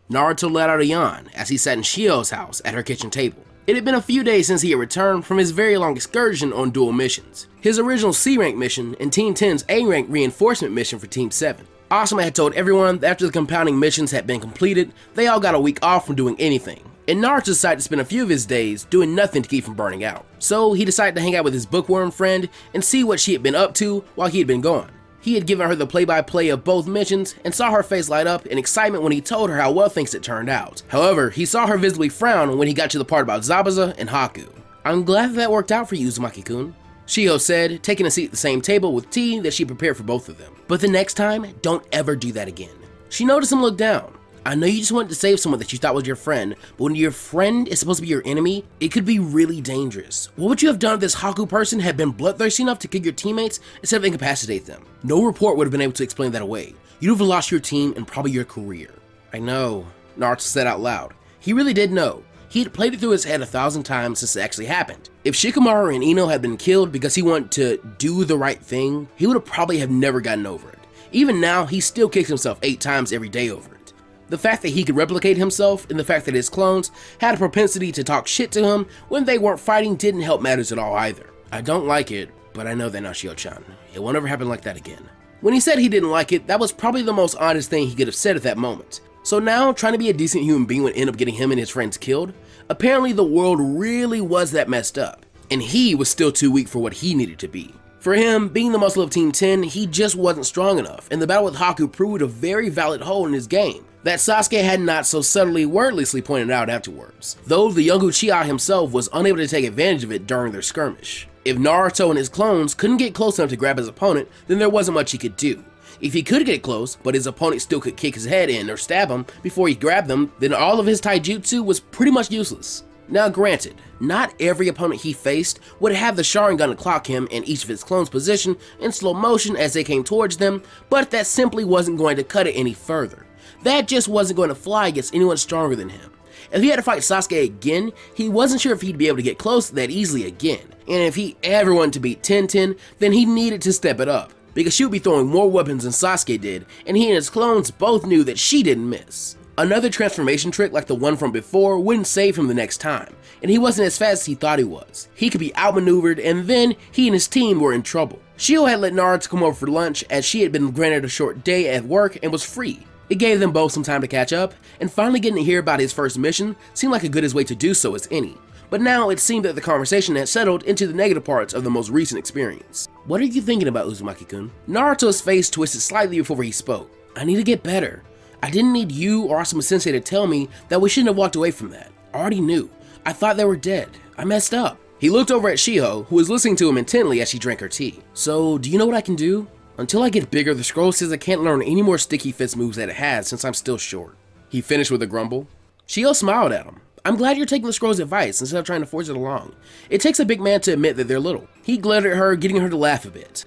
Naruto let out a yawn as he sat in Shio's house at her kitchen table. It had been a few days since he had returned from his very long excursion on dual missions. His original C-rank mission and Team 10's A-rank reinforcement mission for Team 7. Asuma had told everyone that after the compounding missions had been completed, they all got a week off from doing anything, and Naruto decided to spend a few of his days doing nothing to keep from burning out. So he decided to hang out with his bookworm friend and see what she had been up to while he had been gone. He had given her the play-by-play of both missions and saw her face light up in excitement when he told her how well things had turned out. However, he saw her visibly frown when he got to the part about Zabuza and Haku. "I'm glad that worked out for you, Uzumaki-kun," Shio said, taking a seat at the same table with tea that she prepared for both of them. "But the next time, don't ever do that again." She noticed him look down. "I know you just wanted to save someone that you thought was your friend, but when your friend is supposed to be your enemy, it could be really dangerous. What would you have done if this Haku person had been bloodthirsty enough to kill your teammates instead of incapacitate them? No report would have been able to explain that away. You'd have lost your team and probably your career." "I know," Naruto said out loud. He really did know. He had played it through his head 1,000 times since it actually happened. If Shikamaru and Ino had been killed because he wanted to do the right thing, he would have probably have never gotten over it. Even now, he still kicks himself 8 times every day over it. The fact that he could replicate himself and the fact that his clones had a propensity to talk shit to him when they weren't fighting didn't help matters at all either. "I don't like it, but I know that now, Shio-chan. It won't ever happen like that again." When he said he didn't like it, that was probably the most honest thing he could have said at that moment. So now, trying to be a decent human being would end up getting him and his friends killed? Apparently the world really was that messed up, and he was still too weak for what he needed to be. For him, being the muscle of Team 10, he just wasn't strong enough, and the battle with Haku proved a very valid hole in his game that Sasuke had not so subtly wordlessly pointed out afterwards, though the young Uchiha himself was unable to take advantage of it during their skirmish. If Naruto and his clones couldn't get close enough to grab his opponent, then there wasn't much he could do. If he could get close, but his opponent still could kick his head in or stab him before he grabbed them, then all of his taijutsu was pretty much useless. Now granted, not every opponent he faced would have the Sharingan to clock him and each of his clones' position in slow motion as they came towards them, but that simply wasn't going to cut it any further. That just wasn't going to fly against anyone stronger than him. If he had to fight Sasuke again, he wasn't sure if he'd be able to get close that easily again, and if he ever wanted to beat Tenten, then he needed to step it up, because she would be throwing more weapons than Sasuke did, and he and his clones both knew that she didn't miss. Another transformation trick like the one from before wouldn't save him the next time, and he wasn't as fast as he thought he was. He could be outmaneuvered, and then he and his team were in trouble. Shio had let Naruto come over for lunch as she had been granted a short day at work and was free. It gave them both some time to catch up, and finally getting to hear about his first mission seemed like a good way to do so as any. But now it seemed that the conversation had settled into the negative parts of the most recent experience. "What are you thinking about, Uzumaki-kun?" Naruto's face twisted slightly before he spoke. "I need to get better. I didn't need you or Asuma-sensei to tell me that we shouldn't have walked away from that. I already knew. I thought they were dead. I messed up." He looked over at Shio, who was listening to him intently as she drank her tea. "So, do you know what I can do? Until I get bigger, the scroll says I can't learn any more sticky fist moves that it has since I'm still short." He finished with a grumble. Shio smiled at him. "I'm glad you're taking the scroll's advice instead of trying to force it along. It takes a big man to admit that they're little." He glared at her, getting her to laugh a bit.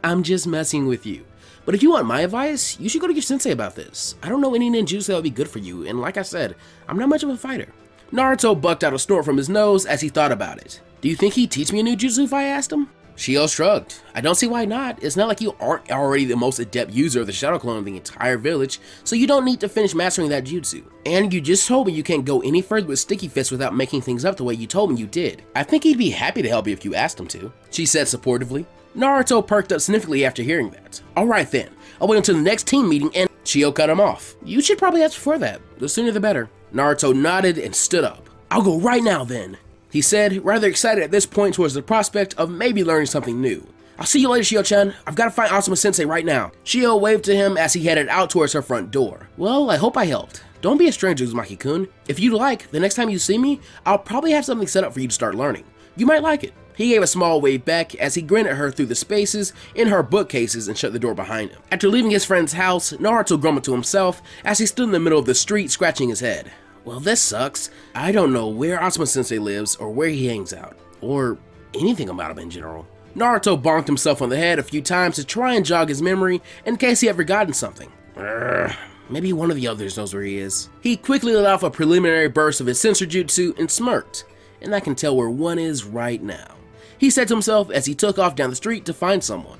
"I'm just messing with you. But if you want my advice, you should go to your sensei about this. I don't know any ninjutsu that would be good for you, and like I said, I'm not much of a fighter." Naruto bucked out a snort from his nose as he thought about it. "Do you think he'd teach me a new jutsu if I asked him?" Shio shrugged. "I don't see why not. It's not like you aren't already the most adept user of the Shadow Clone in the entire village, so you don't need to finish mastering that jutsu. And you just told me you can't go any further with Sticky Fist without making things up the way you told me you did. I think he'd be happy to help you if you asked him to," she said supportively. Naruto perked up significantly after hearing that. "Alright then, I'll wait until the next team meeting and—" Shio cut him off. "You should probably ask before that. The sooner the better." Naruto nodded and stood up. "I'll go right now then," he said, rather excited at this point towards the prospect of maybe learning something new. "I'll see you later, Shio-chan. I've got to find Asuma-sensei right now." Shio waved to him as he headed out towards her front door. "Well, I hope I helped. Don't be a stranger, Uzumaki-kun. If you'd like, the next time you see me, I'll probably have something set up for you to start learning. You might like it." He gave a small wave back as he grinned at her through the spaces in her bookcases and shut the door behind him. After leaving his friend's house, Naruto grumbled to himself as he stood in the middle of the street scratching his head. "Well, this sucks. I don't know where Asuma-sensei lives or where he hangs out, or anything about him in general." Naruto bonked himself on the head a few times to try and jog his memory in case he had forgotten something. Maybe one of the others knows where he is. He quickly let off a preliminary burst of his sensor jutsu and smirked, and I can tell where one is right now, he said to himself as he took off down the street to find someone.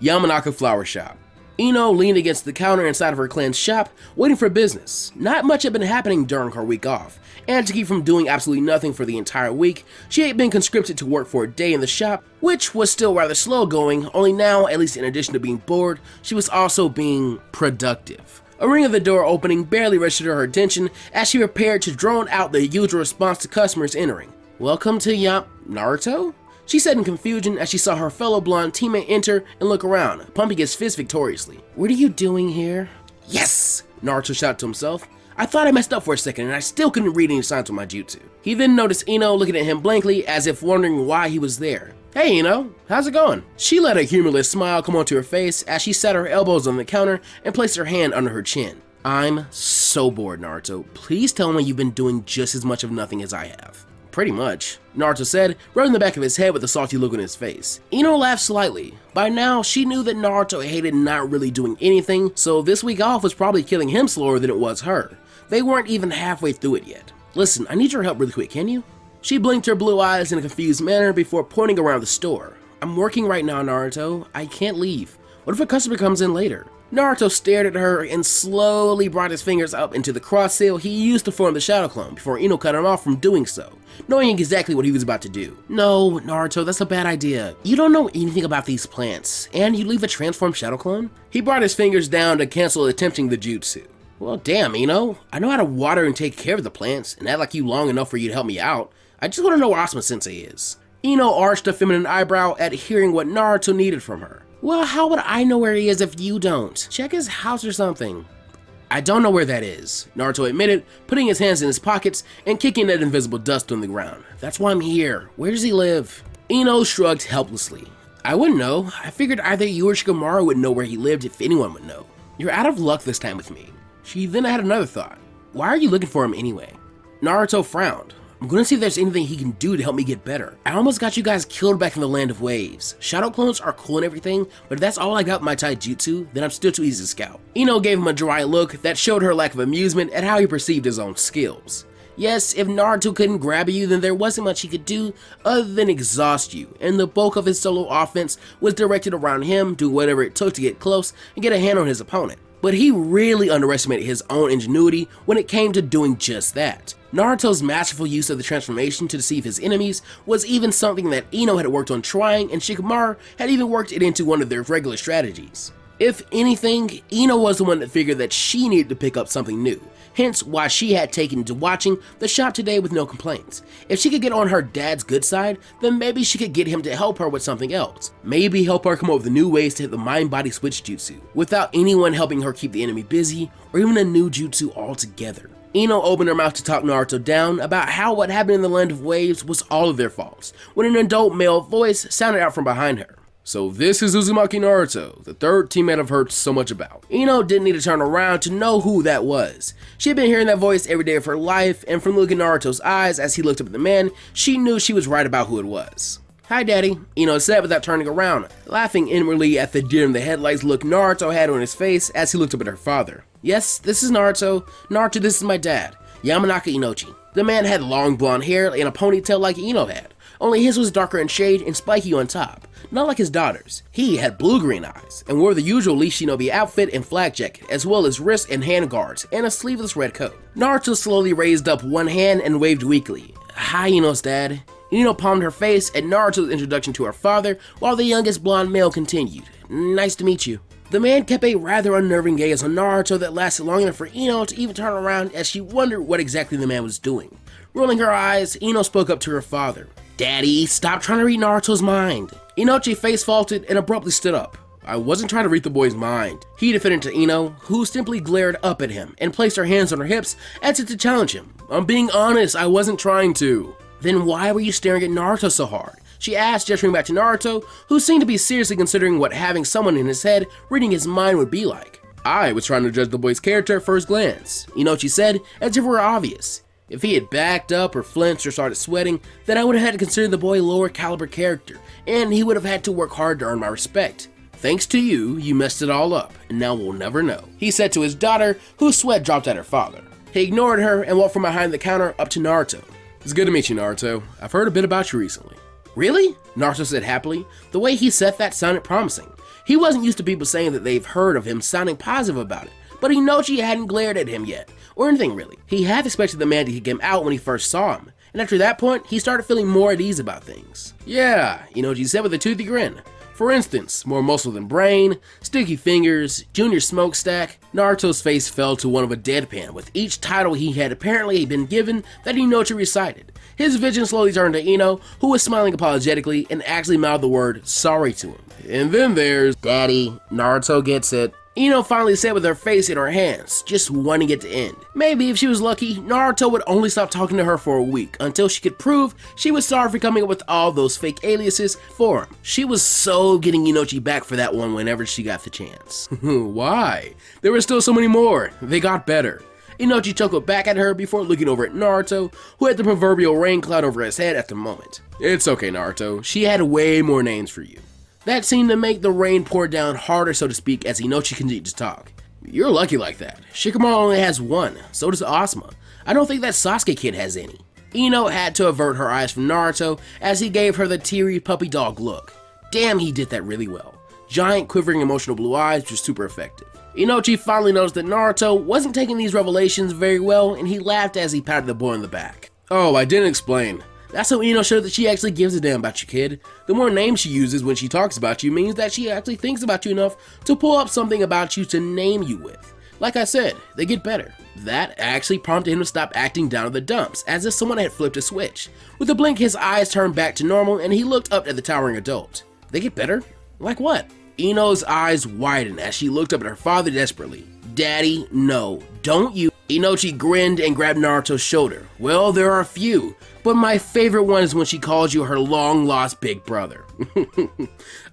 Yamanaka Flower Shop. Ino leaned against the counter inside of her clan's shop, waiting for business. Not much had been happening during her week off, and to keep from doing absolutely nothing for the entire week, she had been conscripted to work for a day in the shop, which was still rather slow going, only now, at least in addition to being bored, she was also being productive. A ring of the door opening barely registered her attention as she prepared to drone out the usual response to customers entering. "Welcome to Naruto?" she said in confusion as she saw her fellow blonde teammate enter and look around, pumping his fist victoriously. "What are you doing here?" "Yes!" Naruto shouted to himself. "I thought I messed up for a second and I still couldn't read any signs with my jutsu." He then noticed Ino looking at him blankly as if wondering why he was there. "Hey Ino, how's it going?" She let a humorless smile come onto her face as she sat her elbows on the counter and placed her hand under her chin. "I'm so bored, Naruto. Please tell me you've been doing just as much of nothing as I have." "Pretty much," Naruto said, rubbing the back of his head with a salty look on his face. Ino laughed slightly. By now, she knew that Naruto hated not really doing anything, so this week off was probably killing him slower than it was her. They weren't even halfway through it yet. "Listen, I need your help really quick, can you?" She blinked her blue eyes in a confused manner before pointing around the store. "I'm working right now, Naruto. I can't leave. What if a customer comes in later?" Naruto stared at her and slowly brought his fingers up into the cross seal he used to form the shadow clone before Ino cut him off from doing so, knowing exactly what he was about to do. "No, Naruto, that's a bad idea. You don't know anything about these plants, and you leave a transformed shadow clone?" He brought his fingers down to cancel attempting the jutsu. "Well, damn, Ino. I know how to water and take care of the plants, and act like you long enough for you to help me out. I just want to know where Asuma-sensei is." Ino arched a feminine eyebrow at hearing what Naruto needed from her. "Well, how would I know where he is if you don't? Check his house or something." "I don't know where that is," Naruto admitted, putting his hands in his pockets and kicking that invisible dust on the ground. "That's why I'm here. Where does he live?" Ino shrugged helplessly. "I wouldn't know. I figured either you or Shikamaru would know where he lived if anyone would know. You're out of luck this time with me." She then had another thought. "Why are you looking for him anyway?" Naruto frowned. "I'm gonna see if there's anything he can do to help me get better. I almost got you guys killed back in the land of waves. Shadow clones are cool and everything, but if that's all I got in my taijutsu, then I'm still too easy to scout." Ino gave him a dry look that showed her lack of amusement at how he perceived his own skills. Yes, if Naruto couldn't grab you, then there wasn't much he could do other than exhaust you, and the bulk of his solo offense was directed around him doing whatever it took to get close and get a hand on his opponent. But he really underestimated his own ingenuity when it came to doing just that. Naruto's masterful use of the transformation to deceive his enemies was even something that Ino had worked on trying, and Shikamaru had even worked it into one of their regular strategies. If anything, Ino was the one that figured that she needed to pick up something new, hence why she had taken to watching the shop today with no complaints. If she could get on her dad's good side, then maybe she could get him to help her with something else. Maybe help her come up with new ways to hit the mind-body switch jutsu, without anyone helping her keep the enemy busy, or even a new jutsu altogether. Ino opened her mouth to talk Naruto down about how what happened in the land of waves was all of their faults, when an adult male voice sounded out from behind her. "So this is Uzumaki Naruto, the third teammate I've heard so much about." Ino didn't need to turn around to know who that was. She had been hearing that voice every day of her life, and from looking in Naruto's eyes as he looked up at the man, she knew she was right about who it was. "Hi, Daddy," Ino said without turning around, laughing inwardly at the deer in the headlights look Naruto had on his face as he looked up at her father. "Yes, this is Naruto. Naruto, this is my dad, Yamanaka Inochi." The man had long blonde hair and a ponytail like Ino had, only his was darker in shade and spiky on top, not like his daughter's. He had blue-green eyes, and wore the usual Lee Shinobi outfit and flak jacket, as well as wrist and hand guards, and a sleeveless red coat. Naruto slowly raised up one hand and waved weakly. "Hi, Ino's dad." Ino palmed her face at Naruto's introduction to her father, while the youngest blonde male continued. "Nice to meet you." The man kept a rather unnerving gaze on Naruto that lasted long enough for Ino to even turn around as she wondered what exactly the man was doing. Rolling her eyes, Ino spoke up to her father. "Daddy, stop trying to read Naruto's mind." Inochi face faulted and abruptly stood up. "I wasn't trying to read the boy's mind," he defended to Ino, who simply glared up at him and placed her hands on her hips as if to challenge him. "I'm being honest, I wasn't trying to." "Then why were you staring at Naruto so hard?" she asked, gesturing back to Naruto, who seemed to be seriously considering what having someone in his head reading his mind would be like. "I was trying to judge the boy's character at first glance," Inochi said, as if it were obvious. "If he had backed up or flinched or started sweating, then I would have had to consider the boy a lower caliber character, and he would have had to work hard to earn my respect. Thanks to you, you messed it all up, and now we'll never know," he said to his daughter, whose sweat dropped at her father. He ignored her and walked from behind the counter up to Naruto. "It's good to meet you, Naruto. I've heard a bit about you recently." "Really?" Naruto said happily. The way he said that sounded promising. He wasn't used to people saying that they've heard of him sounding positive about it, but Inochi hadn't glared at him yet, or anything really. He half expected the man to kick him out when he first saw him, and after that point, he started feeling more at ease about things. Yeah, Inochi said with a toothy grin. For instance, more muscle than brain, sticky fingers, junior smokestack. Naruto's face fell to one of a deadpan with each title he had apparently been given that Inochi recited. His vision slowly turned to Ino, who was smiling apologetically and actually mouthed the word sorry to him. And then there's Daddy, Naruto gets it. Ino finally said with her face in her hands, just wanting it to end. Maybe if she was lucky, Naruto would only stop talking to her for a week until she could prove she was sorry for coming up with all those fake aliases for him. She was so getting Inochi back for that one whenever she got the chance. Why? There were still so many more. They got better. Inochi chuckled back at her before looking over at Naruto, who had the proverbial rain cloud over his head at the moment. It's okay, Naruto. She had way more names for you. That seemed to make the rain pour down harder, so to speak, as Inochi continued to talk. You're lucky like that. Shikamaru only has one, so does Asuma. I don't think that Sasuke kid has any. Ino had to avert her eyes from Naruto as he gave her the teary puppy dog look. Damn, he did that really well. Giant, quivering, emotional blue eyes were super effective. Inochi finally noticed that Naruto wasn't taking these revelations very well, and he laughed as he patted the boy on the back. Oh, I didn't explain. That's how Ino showed that she actually gives a damn about you, kid. The more names she uses when she talks about you means that she actually thinks about you enough to pull up something about you to name you with. Like I said, they get better. That actually prompted him to stop acting down in the dumps, as if someone had flipped a switch. With a blink, his eyes turned back to normal and he looked up at the towering adult. They get better? Like what? Ino's eyes widened as she looked up at her father desperately. Daddy, no, don't you. Inochi grinned and grabbed Naruto's shoulder. Well, there are a few, but my favorite one is when she calls you her long-lost big brother.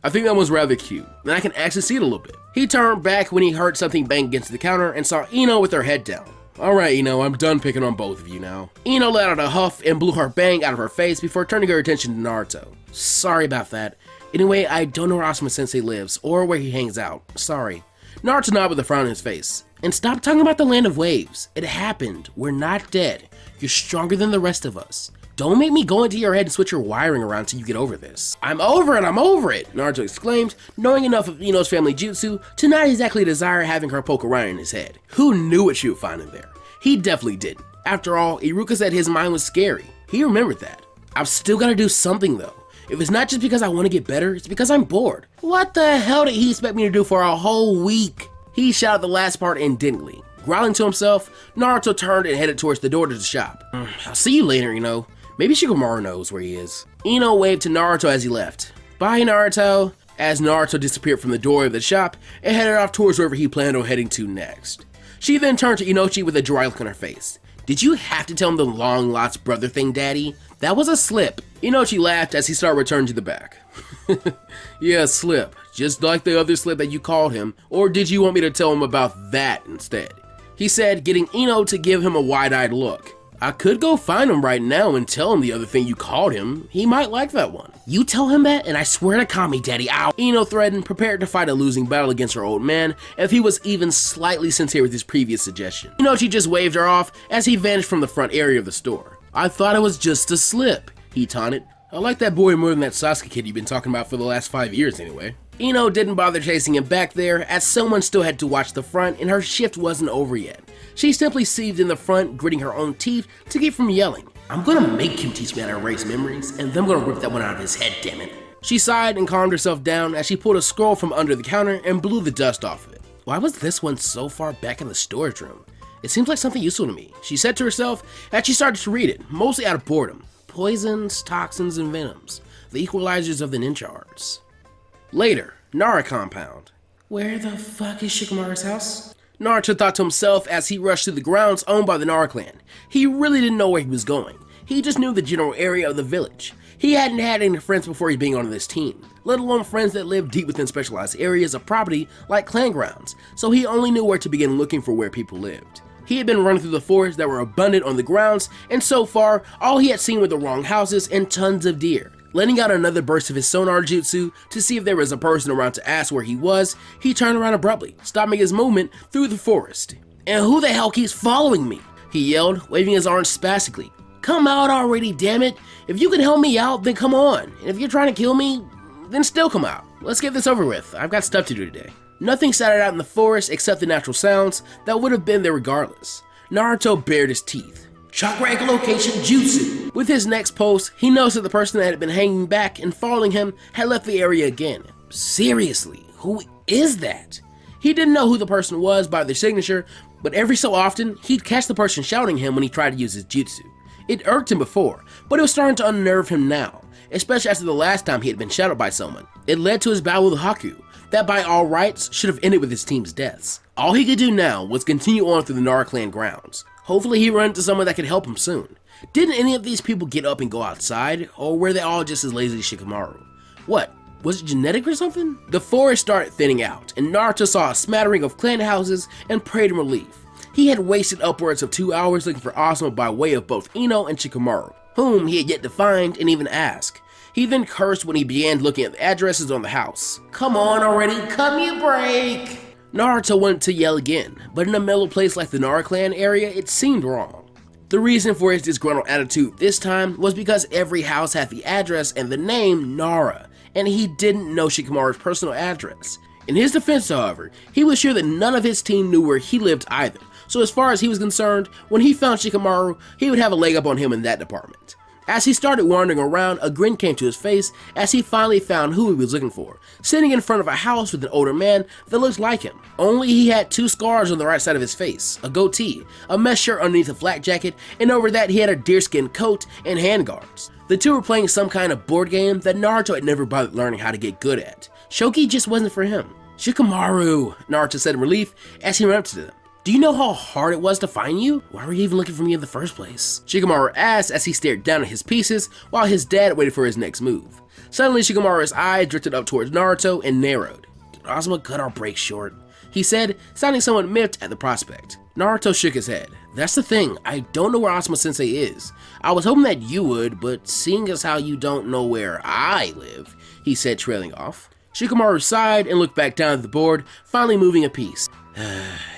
I think that was rather cute, and I can actually see it a little bit. He turned back when he heard something bang against the counter and saw Ino with her head down. Alright, Ino, I'm done picking on both of you now. Ino let out a huff and blew her bang out of her face before turning her attention to Naruto. Sorry about that. Anyway, I don't know where Asuma-sensei lives, or where he hangs out. Sorry. Naruto nodded with a frown on his face. And stop talking about the land of waves. It happened. We're not dead. You're stronger than the rest of us. Don't make me go into your head and switch your wiring around till you get over this. I'm over it, Naruto exclaimed, knowing enough of Ino's family jutsu to not exactly desire having her poke around in his head. Who knew what she would find in there? He definitely didn't. After all, Iruka said his mind was scary. He remembered that. I've still gotta do something though. If it's not just because I want to get better, it's because I'm bored. What the hell did he expect me to do for a whole week? He shouted the last part indignantly. Growling to himself, Naruto turned and headed towards the door to the shop. I'll see you later, Ino. Maybe Shikamaru knows where he is. Ino waved to Naruto as he left. Bye, Naruto. As Naruto disappeared from the door of the shop and headed off towards wherever he planned on heading to next. She then turned to Inochi with a dry look on her face. Did you have to tell him the long-lost brother thing, Daddy? That was a slip. Inochi laughed as he started returning to the back. Yeah, slip. Just like the other slip that you called him, or did you want me to tell him about that instead? He said, getting Ino to give him a wide-eyed look. I could go find him right now and tell him the other thing you called him. He might like that one. You tell him that and I swear to Kami, Daddy, ow. Ino threatened, prepared to fight a losing battle against her old man if he was even slightly sincere with his previous suggestion. Inochi just waved her off as he vanished from the front area of the store. I thought it was just a slip, he taunted. I like that boy more than that Sasuke kid you've been talking about for the last 5 years anyway. Ino didn't bother chasing him back there as someone still had to watch the front and her shift wasn't over yet. She simply seethed in the front, gritting her own teeth to keep from yelling. I'm gonna make him teach me how to erase memories, and then I'm gonna rip that one out of his head, damn it. She sighed and calmed herself down as she pulled a scroll from under the counter and blew the dust off of it. Why was this one so far back in the storage room? It seems like something useful to me, she said to herself as she started to read it, mostly out of boredom. Poisons, toxins, and venoms, the equalizers of the ninja arts. Later, Nara compound. Where the fuck is Shikamaru's house? Naruto thought to himself as he rushed through the grounds owned by the Nara clan. He really didn't know where he was going. He just knew the general area of the village. He hadn't had any friends before he being on this team, let alone friends that lived deep within specialized areas of property like clan grounds, so he only knew where to begin looking for where people lived. He had been running through the forests that were abundant on the grounds, and so far, all he had seen were the wrong houses and tons of deer. Letting out another burst of his sonar jutsu to see if there was a person around to ask where he was, he turned around abruptly, stopping his movement through the forest. And who the hell keeps following me? He yelled, waving his arms spastically. Come out already, damn it! If you can help me out, then come on. And if you're trying to kill me, then still come out. let's get this over with. I've got stuff to do today. Nothing sounded out in the forest except the natural sounds that would have been there regardless. Naruto bared his teeth. Chakra echolocation jutsu! With his next post, he noticed that the person that had been hanging back and following him had left the area again. Seriously, who is that? He didn't know who the person was by their signature, but every so often, he'd catch the person shouting him when he tried to use his jutsu. It irked him before, but it was starting to unnerve him now, especially after the last time he had been shadowed by someone. It led to his battle with Haku, that by all rights should have ended with his team's deaths. All he could do now was continue on through the Nara clan grounds. Hopefully he ran into someone that could help him soon. Didn't any of these people get up and go outside, or were they all just as lazy as Shikamaru? What? Was it genetic or something? The forest started thinning out, and Naruto saw a smattering of clan houses and prayed in relief. He had wasted upwards of 2 hours looking for Asuma by way of both Ino and Shikamaru, whom he had yet to find and even ask. He then cursed when he began looking at the addresses on the house. Come on already, cut me a break! Naruto wanted to yell again, but in a mellow place like the Nara clan area, it seemed wrong. The reason for his disgruntled attitude this time was because every house had the address and the name Nara, and he didn't know Shikamaru's personal address. In his defense, however, he was sure that none of his team knew where he lived either, so as far as he was concerned, when he found Shikamaru, he would have a leg up on him in that department. As he started wandering around, a grin came to his face as he finally found who he was looking for, sitting in front of a house with an older man that looked like him. Only he had 2 scars on the right side of his face, a goatee, a mesh shirt underneath a flak jacket, and over that he had a deerskin coat and handguards. The two were playing some kind of board game that Naruto had never bothered learning how to get good at. Shogi just wasn't for him. Shikamaru, Naruto said in relief as he ran up to them. Do you know how hard it was to find you? Why were you even looking for me in the first place? Shikamaru asked as he stared down at his pieces while his dad waited for his next move. Suddenly Shikamaru's eyes drifted up towards Naruto and narrowed. Did Asuma cut our break short? He said, sounding somewhat miffed at the prospect. Naruto shook his head. That's the thing, I don't know where Asuma Sensei is. I was hoping that you would, but seeing as how you don't know where I live, he said, trailing off. Shikamaru sighed and looked back down at the board, finally moving a piece.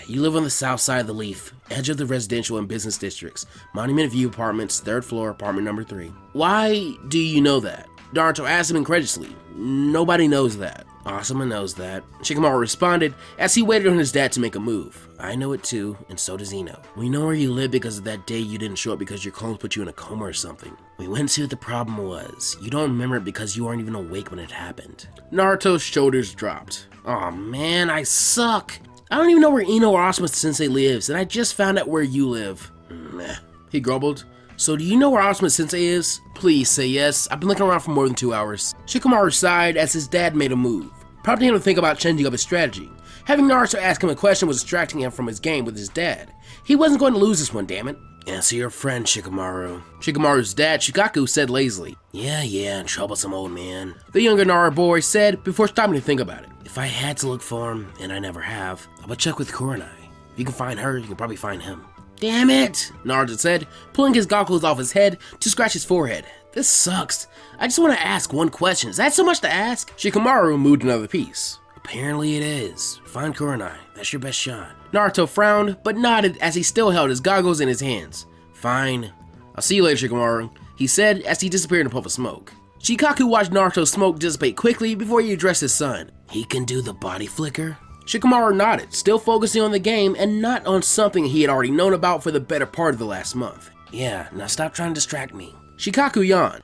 You live on the south side of the Leaf, edge of the residential and business districts. Monument View Apartments, 3rd floor, apartment number 3. Why do you know that? Naruto asked him incredulously. Nobody knows that. Asuma knows that. Shikamaru responded as he waited on his dad to make a move. I know it too, and so does Ino. We know where you live because of that day you didn't show up because your clones put you in a coma or something. We went to see what the problem was. You don't remember it because you weren't even awake when it happened. Naruto's shoulders dropped. Aw man, I suck. I don't even know where Ino or Asuma Sensei lives, and I just found out where you live. Meh. He grumbled. So do you know where Asuma Sensei is? Please say yes. I've been looking around for more than 2 hours. Shikamaru sighed as his dad made a move, prompting him to think about changing up his strategy. Having Naruto ask him a question was distracting him from his game with his dad. He wasn't going to lose this one, damn it. Answer your friend, Shikamaru. Shikamaru's dad, Shikaku, said lazily. Yeah, troublesome old man. The younger Nara boy said before stopping to think about it. If I had to look for him, and I never have, I would check with Kurenai. If you can find her, you can probably find him. Damn it, Naruto said, pulling his goggles off his head to scratch his forehead. This sucks. I just want to ask one question. Is that so much to ask? Shikamaru moved another piece. Apparently it is. Find Kurenai. That's your best shot. Naruto frowned, but nodded as he still held his goggles in his hands. Fine. I'll see you later, Shikamaru, he said as he disappeared in a puff of smoke. Shikaku watched Naruto's smoke dissipate quickly before he addressed his son. He can do the body flicker? Shikamaru nodded, still focusing on the game and not on something he had already known about for the better part of the last month. Yeah, now stop trying to distract me. Shikaku yawned.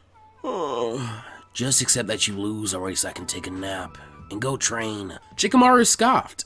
Just accept that you lose or else I can take a nap and go train. Shikamaru scoffed.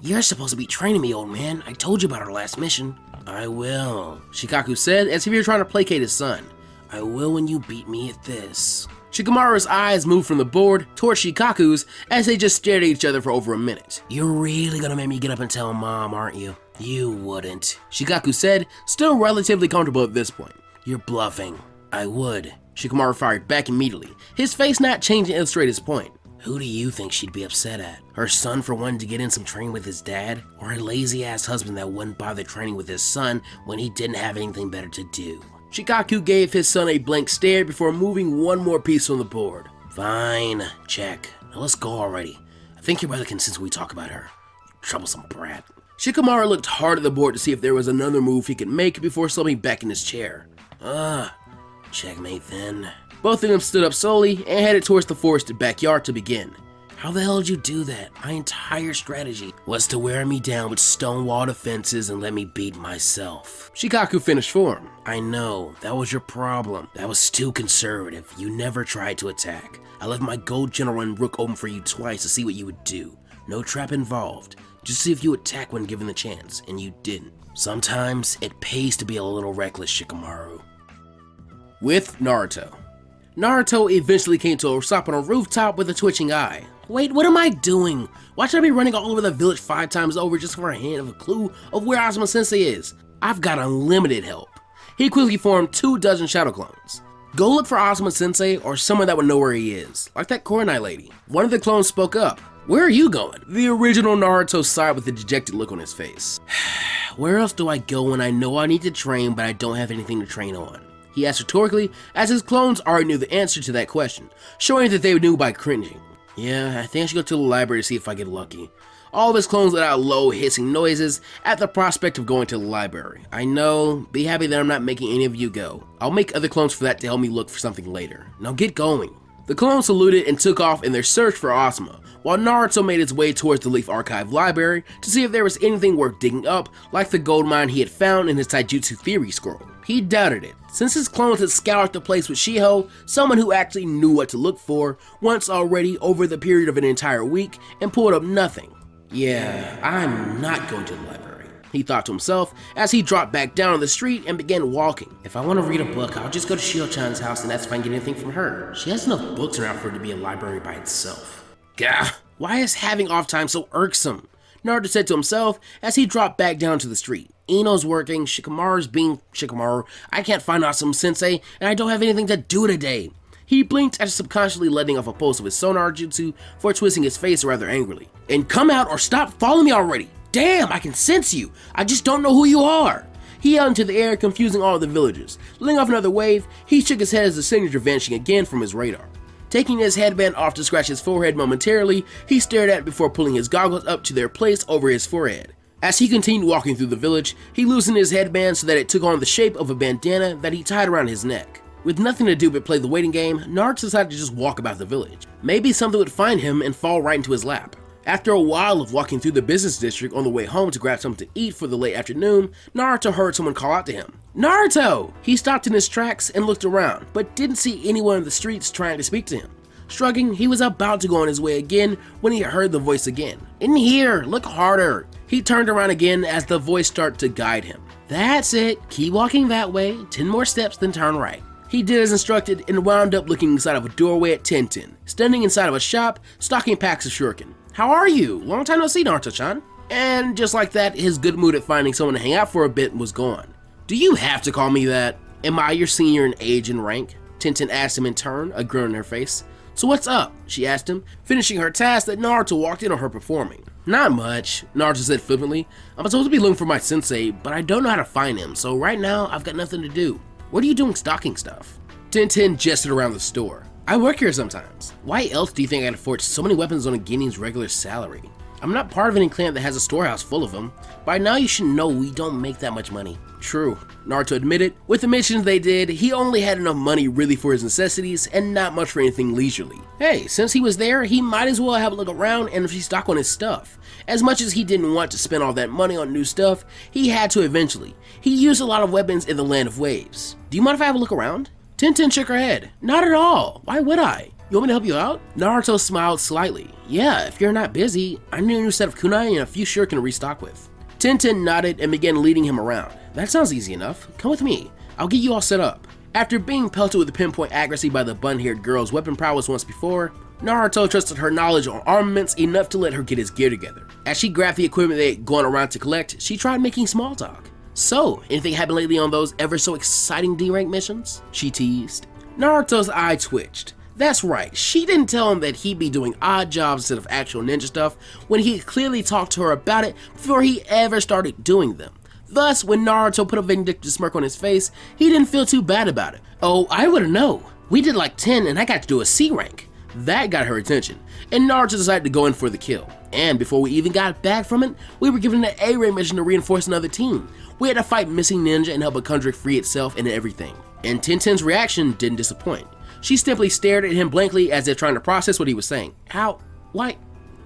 You're supposed to be training me, old man. I told you about our last mission. I will, Shikaku said as if he were trying to placate his son. I will when you beat me at this. Shikamaru's eyes moved from the board towards Shikaku's as they just stared at each other for over a minute. You're really gonna make me get up and tell Mom, aren't you? You wouldn't, Shikaku said, still relatively comfortable at this point. You're bluffing. I would. Shikamaru fired back immediately, his face not changing to illustrate his point. Who do you think she'd be upset at? Her son for wanting to get in some training with his dad? Or her lazy-ass husband that wouldn't bother training with his son when he didn't have anything better to do? Shikaku gave his son a blank stare before moving one more piece on the board. Fine, check. Now let's go already. I think your brother can sense when we talk about her. You troublesome brat. Shikamaru looked hard at the board to see if there was another move he could make before slumping back in his chair. Checkmate then. Both of them stood up slowly and headed towards the forested backyard to begin. How the hell did you do that? My entire strategy was to wear me down with stone-wall defenses and let me beat myself. Shikaku finished for him. I know, that was your problem. That was too conservative. You never tried to attack. I left my gold general and rook open for you twice to see what you would do. No trap involved. Just see if you attack when given the chance, and you didn't. Sometimes it pays to be a little reckless, Shikamaru. With Naruto. Naruto eventually came to a stop on a rooftop with a twitching eye. Wait, what am I doing? Why should I be running all over the village 5 times over just for a hint of a clue of where Asuma Sensei is? I've got unlimited help. He quickly formed 2 dozen shadow clones. Go look for Asuma Sensei or someone that would know where he is, like that Koronai lady. One of the clones spoke up. Where are you going? The original Naruto sighed with a dejected look on his face. Where else do I go when I know I need to train but I don't have anything to train on? He asked rhetorically, as his clones already knew the answer to that question, showing that they knew by cringing. Yeah, I think I should go to the library to see if I get lucky. All of his clones let out low, hissing noises at the prospect of going to the library. I know, be happy that I'm not making any of you go. I'll make other clones for that to help me look for something later. Now get going. The clones saluted and took off in their search for Asuma, while Naruto made his way towards the Leaf Archive library to see if there was anything worth digging up, like the gold mine he had found in his Taijutsu theory scroll. He doubted it, since his clones had scoured the place with Shiho, someone who actually knew what to look for, once already over the period of an entire week, and pulled up nothing. Yeah, I'm not going to the library, he thought to himself as he dropped back down on the street and began walking. If I want to read a book, I'll just go to Shiho-chan's house and that's if I can get anything from her. She has enough books around for it to be a library by itself. Gah, why is having off time so irksome? Naruto said to himself as he dropped back down to the street. Ino's working, Shikamaru's being Shikamaru, I can't find Asuma Sensei, and I don't have anything to do today. He blinked after subconsciously letting off a pulse of his sonar jutsu before twisting his face rather angrily. And come out or stop following me already! Damn, I can sense you! I just don't know who you are! He yelled into the air, confusing all of the villagers. Letting off another wave, he shook his head as the signature vanishing again from his radar. Taking his headband off to scratch his forehead momentarily, he stared at it before pulling his goggles up to their place over his forehead. As he continued walking through the village, he loosened his headband so that it took on the shape of a bandana that he tied around his neck. With nothing to do but play the waiting game, Naruto decided to just walk about the village. Maybe something would find him and fall right into his lap. After a while of walking through the business district on the way home to grab something to eat for the late afternoon, Naruto heard someone call out to him. Naruto! He stopped in his tracks and looked around, but didn't see anyone in the streets trying to speak to him. Shrugging, he was about to go on his way again when he heard the voice again. In here, look harder. He turned around again as the voice started to guide him. That's it, keep walking that way, 10 more steps then turn right. He did as instructed and wound up looking inside of a doorway at 1010, standing inside of a shop, stocking packs of shuriken. How are you? Long time no see, Naruto-chan. And just like that, his good mood at finding someone to hang out for a bit was gone. Do you have to call me that? Am I your senior in age and rank? Tenten asked him in turn, a grin on her face. So what's up? She asked him, finishing her task that Naruto walked in on her performing. Not much, Naruto said flippantly. I'm supposed to be looking for my sensei, but I don't know how to find him, so right now I've got nothing to do. What are you doing stocking stuff? Tenten gestured around the store. I work here sometimes. Why else do you think I can afford so many weapons on a Genin's regular salary? I'm not part of any clan that has a storehouse full of them. By now you should know we don't make that much money. True, Naruto admitted. With the missions they did, he only had enough money really for his necessities and not much for anything leisurely. Hey, since he was there, he might as well have a look around and restock on his stuff. As much as he didn't want to spend all that money on new stuff, he had to eventually. He used a lot of weapons in the Land of Waves. Do you mind if I have a look around? Tenten shook her head. Not at all. Why would I? You want me to help you out? Naruto smiled slightly. Yeah, if you're not busy, I need a new set of kunai and a few shuriken to restock with. Tenten nodded and began leading him around. That sounds easy enough. Come with me. I'll get you all set up. After being pelted with pinpoint accuracy by the bun-haired girl's weapon prowess once before, Naruto trusted her knowledge on armaments enough to let her get his gear together. As she grabbed the equipment they had gone around to collect, she tried making small talk. So, anything happened lately on those ever so exciting D-rank missions? She teased. Naruto's eye twitched. That's right, she didn't tell him that he'd be doing odd jobs instead of actual ninja stuff when he clearly talked to her about it before he ever started doing them. Thus, when Naruto put a vindictive smirk on his face, he didn't feel too bad about it. Oh, I wouldn't know. We did like 10 and I got to do a C rank. That got her attention, and Naruto decided to go in for the kill. And before we even got back from it, we were given an A-rank mission to reinforce another team. We had to fight missing ninja and help a country free itself and everything. And Tenten's reaction didn't disappoint. She simply stared at him blankly as if trying to process what he was saying. How Why?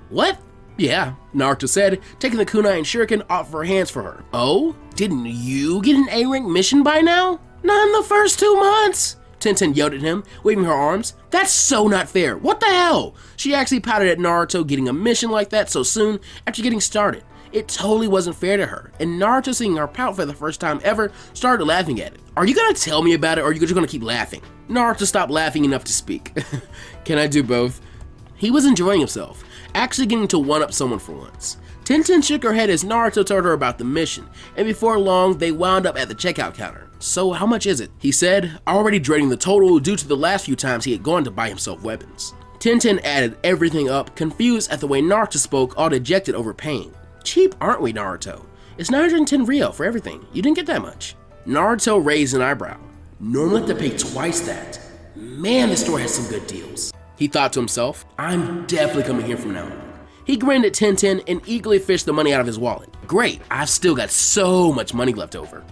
What? Yeah, Naruto said, taking the kunai and shuriken off of her hands for her. Oh? Didn't you get an A-rank mission by now? Not in the first 2 months! Tenten yelled at him, waving her arms. That's so not fair. What the hell? She actually pouted at Naruto getting a mission like that so soon after getting started. It totally wasn't fair to her, and Naruto, seeing her pout for the first time ever, started laughing at it. Are you gonna tell me about it, or are you just gonna keep laughing? Naruto stopped laughing enough to speak. Can I do both? He was enjoying himself, actually getting to one-up someone for once. Tenten shook her head as Naruto told her about the mission, and before long, they wound up at the checkout counter. So how much is it? He said, already dreading the total due to the last few times he had gone to buy himself weapons. Tenten added everything up, confused at the way Naruto spoke, all dejected over paying. Cheap, aren't we, Naruto? It's 910 Rio for everything. You didn't get that much. Naruto raised an eyebrow. Normally I have to pay twice that. Man, this store has some good deals. He thought to himself, I'm definitely coming here from now on. He grinned at Tenten and eagerly fished the money out of his wallet. Great, I've still got so much money left over.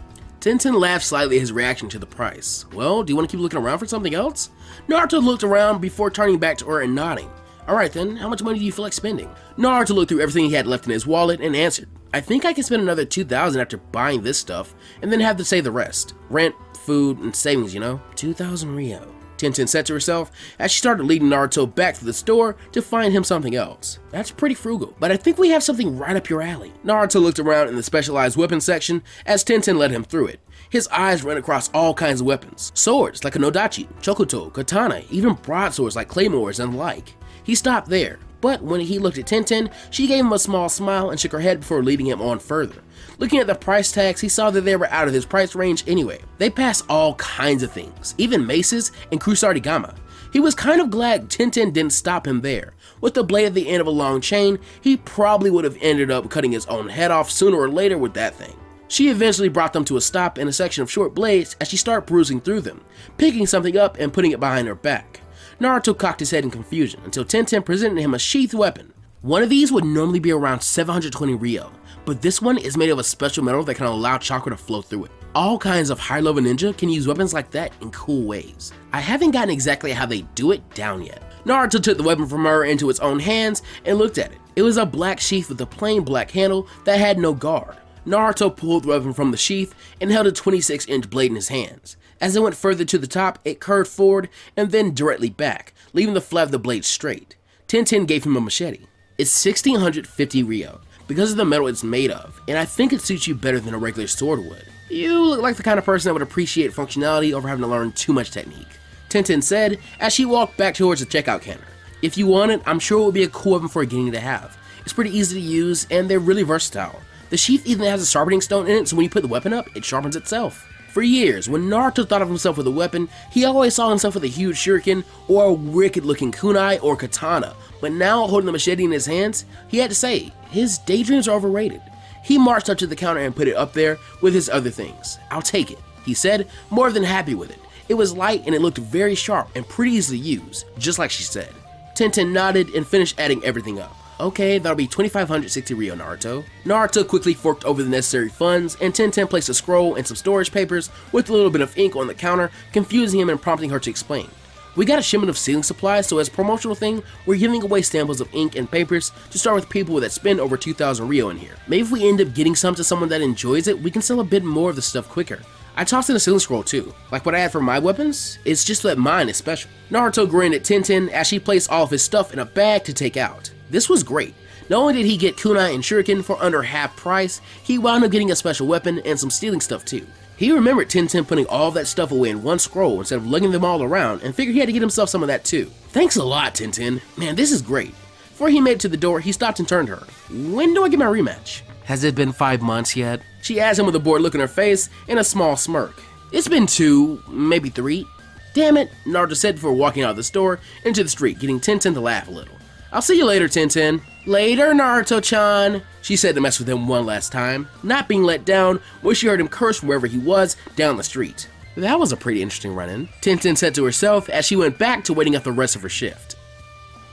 Tenten laughed slightly at his reaction to the price. Well, do you want to keep looking around for something else? Naruto looked around before turning back to her and nodding. Alright then, how much money do you feel like spending? Naruto looked through everything he had left in his wallet and answered, I think I can spend another 2,000 after buying this stuff, and then have to save the rest. Rent, food, and savings, you know? 2,000 Rio. Tenten said to herself as she started leading Naruto back to the store to find him something else. That's pretty frugal, but I think we have something right up your alley. Naruto looked around in the specialized weapons section as Tenten led him through it. His eyes ran across all kinds of weapons. Swords like a Nodachi, Chokuto, Katana, even broadswords like claymores and the like. He stopped there, but when he looked at Tenten, she gave him a small smile and shook her head before leading him on further. Looking at the price tags, he saw that they were out of his price range anyway. They passed all kinds of things, even maces and Kusarigama. He was kind of glad Tenten didn't stop him there. With the blade at the end of a long chain, he probably would have ended up cutting his own head off sooner or later with that thing. She eventually brought them to a stop in a section of short blades as she started perusing through them, picking something up and putting it behind her back. Naruto cocked his head in confusion until Tenten presented him a sheathed weapon. One of these would normally be around 720 Rio, but this one is made of a special metal that can allow chakra to flow through it. All kinds of high-level ninja can use weapons like that in cool ways. I haven't gotten exactly how they do it down yet. Naruto took the weapon from her into his own hands and looked at it. It was a black sheath with a plain black handle that had no guard. Naruto pulled the weapon from the sheath and held a 26-inch blade in his hands. As it went further to the top, it curved forward and then directly back, leaving the flat of the blade straight. Tenten gave him a machete. It's 1650 Rio, because of the metal it's made of, and I think it suits you better than a regular sword would. You look like the kind of person that would appreciate functionality over having to learn too much technique, Tenten said as she walked back towards the checkout counter. If you want it, I'm sure it would be a cool weapon for a beginning to have. It's pretty easy to use, and they're really versatile. The sheath even has a sharpening stone in it, so when you put the weapon up, it sharpens itself. For years, when Naruto thought of himself with a weapon, he always saw himself with a huge shuriken or a wicked-looking kunai or katana, but now holding the machete in his hands, he had to say, his daydreams are overrated. He marched up to the counter and put it up there with his other things. I'll take it, he said, more than happy with it. It was light and it looked very sharp and pretty easy to use, just like she said. Tenten nodded and finished adding everything up. Okay, that'll be 2,560 Rio, Naruto. Naruto quickly forked over the necessary funds, and Tenten placed a scroll and some storage papers with a little bit of ink on the counter, confusing him and prompting her to explain. We got a shipment of sealing supplies, so as a promotional thing, we're giving away samples of ink and papers to start with people that spend over 2,000 Rio in here. Maybe if we end up getting some to someone that enjoys it, we can sell a bit more of the stuff quicker. I tossed in a sealing scroll too. Like what I had for my weapons, it's just that mine is special. Naruto grinned at Tenten as she placed all of his stuff in a bag to take out. This was great. Not only did he get kunai and shuriken for under half price, he wound up getting a special weapon and some stealing stuff too. He remembered Tenten putting all of that stuff away in one scroll instead of lugging them all around and figured he had to get himself some of that too. Thanks a lot, Tenten. Man, this is great. Before he made it to the door, he stopped and turned to her. When do I get my rematch? Has it been 5 months yet? She asked him with a bored look in her face and a small smirk. It's been 2, maybe 3. Damn it, Naruto said before walking out of the store into the street, getting Tenten to laugh a little. I'll see you later, Tenten. Later, Naruto-chan, she said to mess with him one last time, not being let down when she heard him curse from wherever he was down the street. That was a pretty interesting run-in, Tenten said to herself as she went back to waiting out the rest of her shift.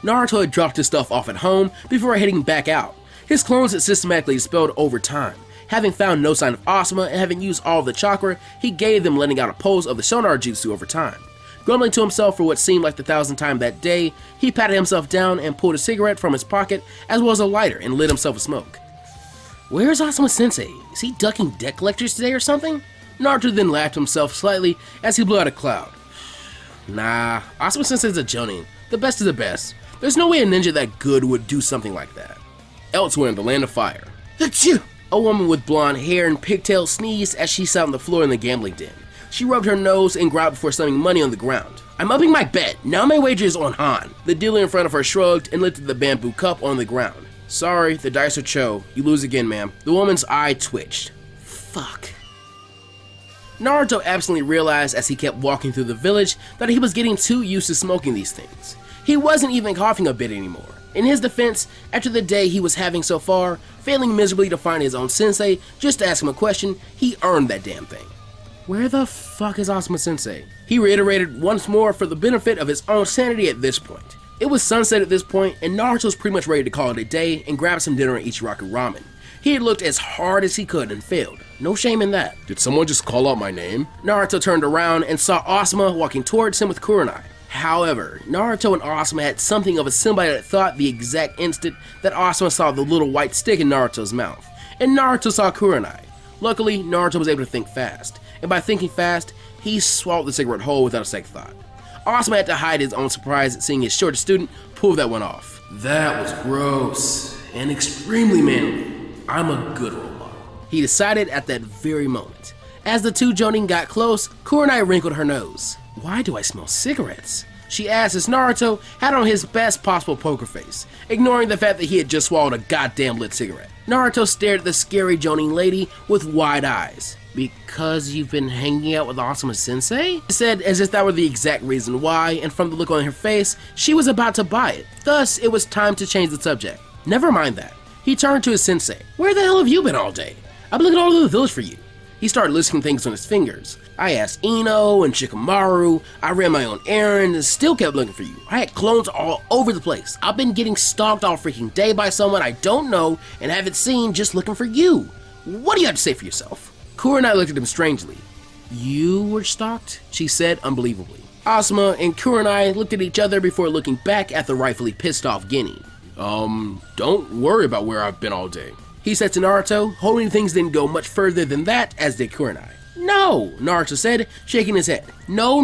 Naruto had dropped his stuff off at home before heading back out. His clones had systematically expelled over time. Having found no sign of Asuma and having used all of the chakra, he gave them letting out a pose of the sonar jutsu over time. Grumbling to himself for what seemed like the 1,000th time that day, he patted himself down and pulled a cigarette from his pocket as well as a lighter and lit himself a smoke. Where's Asuma-sensei? Is he ducking debt collectors today or something? Naruto then laughed to himself slightly as he blew out a cloud. Nah, Asuma-sensei's a jonin. The best of the best. There's no way a ninja that good would do something like that. Elsewhere in the land of fire, a woman with blonde hair and pigtails sneezed as she sat on the floor in the gambling den. She rubbed her nose and growled before slamming money on the ground. I'm upping my bet. Now my wager is on Han. The dealer in front of her shrugged and lifted the bamboo cup on the ground. Sorry, the dice are cho. You lose again, ma'am. The woman's eye twitched. Fuck. Naruto absently realized as he kept walking through the village that he was getting too used to smoking these things. He wasn't even coughing a bit anymore. In his defense, after the day he was having so far, failing miserably to find his own sensei just to ask him a question, he earned that damn thing. Where the fuck is Asuma-sensei? He reiterated once more for the benefit of his own sanity at this point. It was sunset at this point, and Naruto was pretty much ready to call it a day and grab some dinner at Ichiraku Ramen. He had looked as hard as he could and failed. No shame in that. Did someone just call out my name? Naruto turned around and saw Asuma walking towards him with Kurenai. However, Naruto and Asuma had something of a symbiotic thought the exact instant that Asuma saw the little white stick in Naruto's mouth, and Naruto saw Kurenai. Luckily, Naruto was able to think fast, and by thinking fast, he swallowed the cigarette whole without a second thought. Asuma had to hide his own surprise at seeing his shortest student pull that one off. That was gross, and extremely manly. I'm a good role model, he decided at that very moment. As the two jonin got close, Kurenai wrinkled her nose. Why do I smell cigarettes? She asked as Naruto had on his best possible poker face, ignoring the fact that he had just swallowed a goddamn lit cigarette. Naruto stared at the scary jonin lady with wide eyes. Because you've been hanging out with Asuma-sensei? She said as if that were the exact reason why, and from the look on her face, she was about to buy it. Thus, it was time to change the subject. Never mind that. He turned to his sensei. Where the hell have you been all day? I've been looking all over the village for you. He started listing things on his fingers. I asked Ino and Shikamaru, I ran my own errand and still kept looking for you. I had clones all over the place. I've been getting stalked all freaking day by someone I don't know and haven't seen just looking for you. What do you have to say for yourself? Kurenai looked at him strangely. You were stalked? She said unbelievably. Asuma and Kurenai looked at each other before looking back at the rightfully pissed off Ginny. Don't worry about where I've been all day, he said to Naruto, hoping things didn't go much further than that, as did Kurenai. No, Naruto said, shaking his head. No.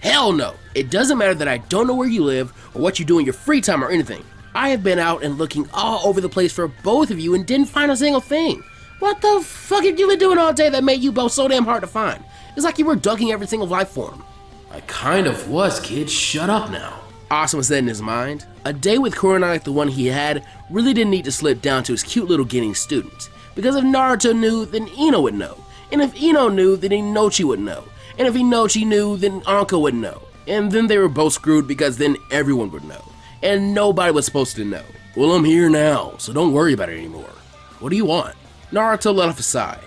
Hell no. It doesn't matter that I don't know where you live or what you do in your free time or anything. I have been out and looking all over the place for both of you and didn't find a single thing. What the fuck have you been doing all day that made you both so damn hard to find? It's like you were ducking every single life form. I kind of was, kid. Shut up now, Asuma said in his mind. A day with Kurenai like the one he had really didn't need to slip down to his cute little Ginny student. Because if Naruto knew, then Ino would know. And if Ino knew, then Inochi would know. And if Inochi knew, then Anko would know. And then they were both screwed because then everyone would know. And nobody was supposed to know. Well, I'm here now, so don't worry about it anymore. What do you want? Naruto let off a sigh.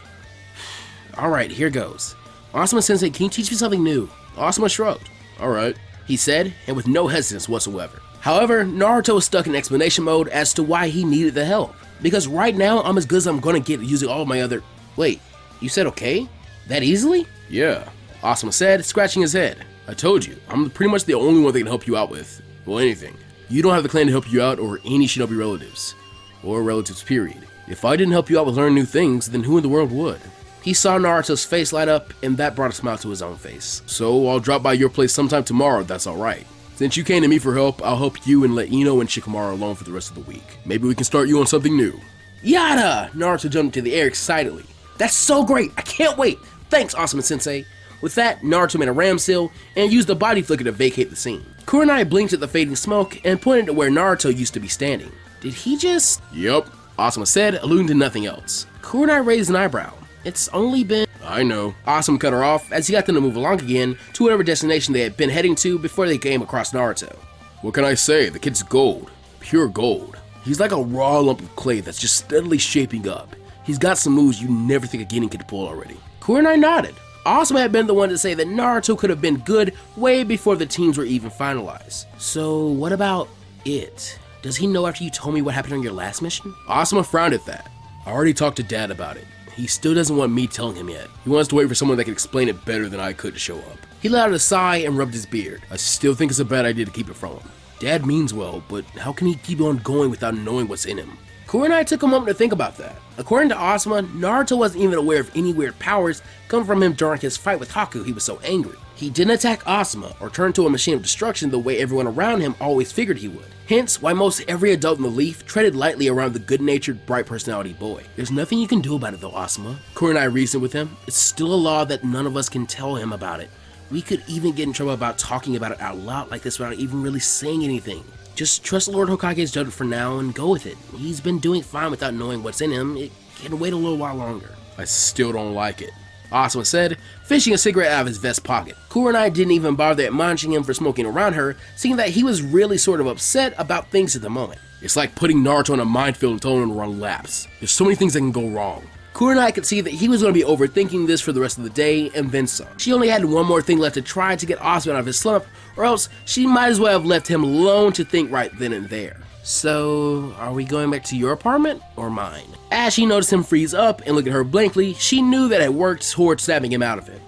Alright, here goes. Asuma-sensei, can you teach me something new? Asuma shrugged. Alright, he said, and with no hesitance whatsoever. However, Naruto was stuck in explanation mode as to why he needed the help. Because right now, I'm as good as I'm gonna get using all of my other... Wait, you said okay? That easily? Yeah, Asuma said, scratching his head. I told you, I'm pretty much the only one that can help you out with, well, anything. You don't have the clan to help you out or any shinobi relatives. Or relatives, period. If I didn't help you out with learning new things, then who in the world would? He saw Naruto's face light up, and that brought a smile to his own face. So I'll drop by your place sometime tomorrow if that's alright. Since you came to me for help, I'll help you and let Ino and Shikamaru alone for the rest of the week. Maybe we can start you on something new. Yada! Naruto jumped into the air excitedly. That's so great! I can't wait! Thanks, Asuma-sensei! With that, Naruto made a ram seal and used the body flicker to vacate the scene. Kurenai blinked at the fading smoke and pointed to where Naruto used to be standing. Did he just... Yup, Asuma said, alluding to nothing else. Kurenai raised an eyebrow. It's only been... I know. Asuma cut her off as he got them to move along again to whatever destination they had been heading to before they came across Naruto. What can I say? The kid's gold. Pure gold. He's like a raw lump of clay that's just steadily shaping up. He's got some moves you never think a Genin could pull already. Kurenai nodded. Asuma had been the one to say that Naruto could have been good way before the teams were even finalized. So what about it? Does he know after you told me what happened on your last mission? Asuma frowned at that. I already talked to Dad about it. he still doesn't want me telling him yet. He wants to wait for someone that can explain it better than I could to show up. He let out a sigh and rubbed his beard. I still think it's a bad idea to keep it from him. Dad means well, but how can he keep on going without knowing what's in him? Korra and I took a moment to think about that. According to Asuma, Naruto wasn't even aware of any weird powers coming from him during his fight with Haku. He was so angry. He didn't attack Asuma or turn into a machine of destruction the way everyone around him always figured he would. Hence why most every adult in the Leaf treaded lightly around the good-natured, bright personality boy. There's nothing you can do about it though, Asuma. Korra and I reasoned with him. It's still a law that none of us can tell him about it. We could even get in trouble about talking about it out loud like this without even really saying anything. Just trust Lord Hokage's judgment for now and go with it. He's been doing fine without knowing what's in him. It can wait a little while longer. I still don't like it, Asuma said, fishing a cigarette out of his vest pocket. Korra and I didn't even bother admonishing him for smoking around her, seeing that he was really sort of upset about things at the moment. It's like putting Naruto in a minefield and telling him to run laps. There's so many things that can go wrong. Korra and I could see that he was going to be overthinking this for the rest of the day, and then some. She only had one more thing left to try to get Asuma out of his slump, or else she might as well have left him alone to think right then and there. So, are we going back to your apartment, or mine? As she noticed him freeze up and look at her blankly, she knew that it worked toward snapping him out of it.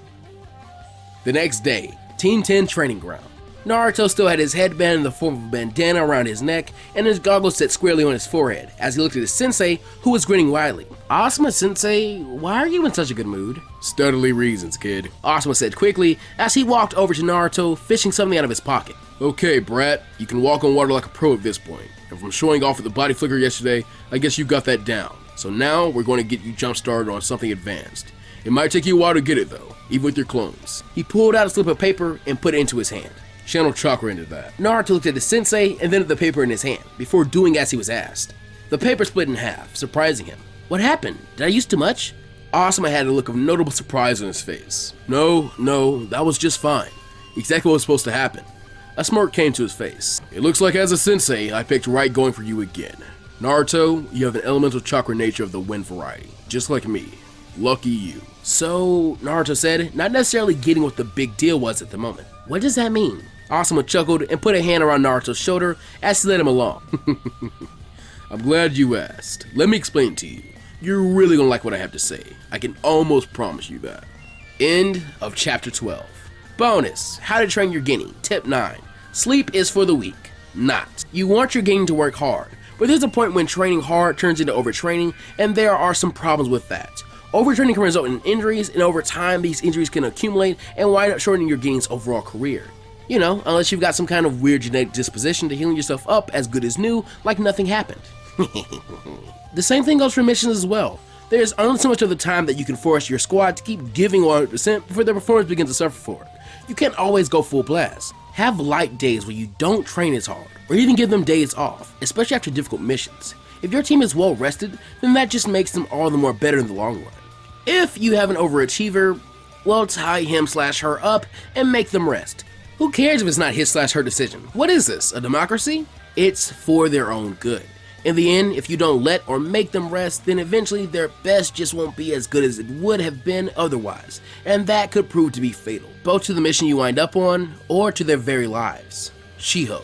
The next day, Team 10 training ground. Naruto still had his headband in the form of a bandana around his neck and his goggles set squarely on his forehead as he looked at his sensei, who was grinning widely. Asuma sensei, why are you in such a good mood? Steadily reasons, kid, Asuma said quickly as he walked over to Naruto, fishing something out of his pocket. Okay, brat, you can walk on water like a pro at this point. And from showing off with the body flicker yesterday, I guess you got that down. So now we're going to get you jump started on something advanced. It might take you a while to get it though, even with your clones. He pulled out a slip of paper and put it into his hand. Channel chakra into that. Naruto looked at his sensei and then at the paper in his hand, before doing as he was asked. The paper split in half, surprising him. What happened? Did I use too much? Asuma had a look of notable surprise on his face. No, that was just fine. Exactly what was supposed to happen. A smirk came to his face. It looks like as a sensei, I picked right going for you again. Naruto, you have an elemental chakra nature of the wind variety, just like me. Lucky you. So, Naruto said, not necessarily getting what the big deal was at the moment. What does that mean? Asuma chuckled and put a hand around Naruto's shoulder as he led him along. I'm glad you asked. Let me explain to you. You're really gonna like what I have to say. I can almost promise you that. End of chapter 12. Bonus, how to train your guinea. Tip 9. Sleep is for the weak. Not. You want your guinea to work hard, but there's a point when training hard turns into overtraining, and there are some problems with that. Overtraining can result in injuries, and over time these injuries can accumulate and wind up shortening your guinea's overall career. You know, unless you've got some kind of weird genetic disposition to healing yourself up as good as new, like nothing happened. The same thing goes for missions as well. There's only so much of the time that you can force your squad to keep giving 100% before their performance begins to suffer for it. You can't always go full blast. Have light days where you don't train as hard, or even give them days off, especially after difficult missions. If your team is well rested, then that just makes them all the more better in the long run. If you have an overachiever, well, tie him/her up and make them rest. Who cares if it's not his/her decision? What is this, a democracy? It's for their own good. In the end, if you don't let or make them rest, then eventually their best just won't be as good as it would have been otherwise, and that could prove to be fatal, both to the mission you wind up on, or to their very lives. Shiho.